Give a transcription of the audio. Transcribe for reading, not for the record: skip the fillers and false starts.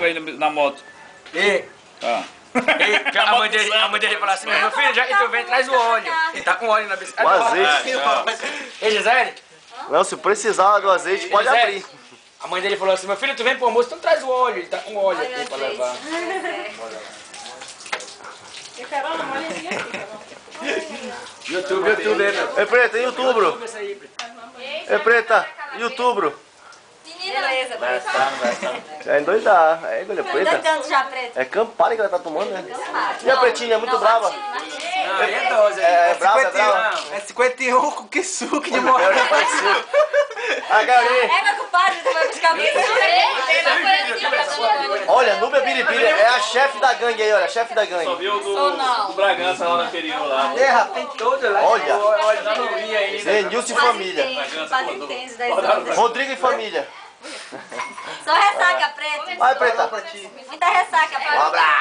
aí na moto. E a mãe dele falou assim, meu filho, já que tu vem, traz o óleo. Ele tá com óleo na bicicleta. O azeite. Ei, Gisele? Não, se precisar do azeite, pode abrir. A mãe dele falou assim, meu filho, tu vem pro almoço, então traz o óleo. Ele tá com óleo aqui pra levar. Eu quero uma molhinha aqui, YouTube, meu. Ei, Preta, em outubro. Ei, Preta, em outubro. Beleza, Preta. Já endoidar. É, olha, Preta. Tanto já, Preta. É Campari que ela tá tomando, né? E a Pretinha, é muito brava? Não, aí é 12. É brava, é brava. É 51 com que suco de morte. A Galinha. É, meu compadre, tu vai buscar muito. Olha, Núbia Biribiri é a chefe da gangue aí, olha, a chefe da Só gangue. viu do Bragança lá no interior lá. É, rapaz, tem todo lá. Olha. Olha, já não vi ainda. Zenilson e família. Quase intenso, 10 anos. Rodrigo e família. Só ressaca, Preta. Vai, Preta. Muita ressaca, Um Preta. abraço.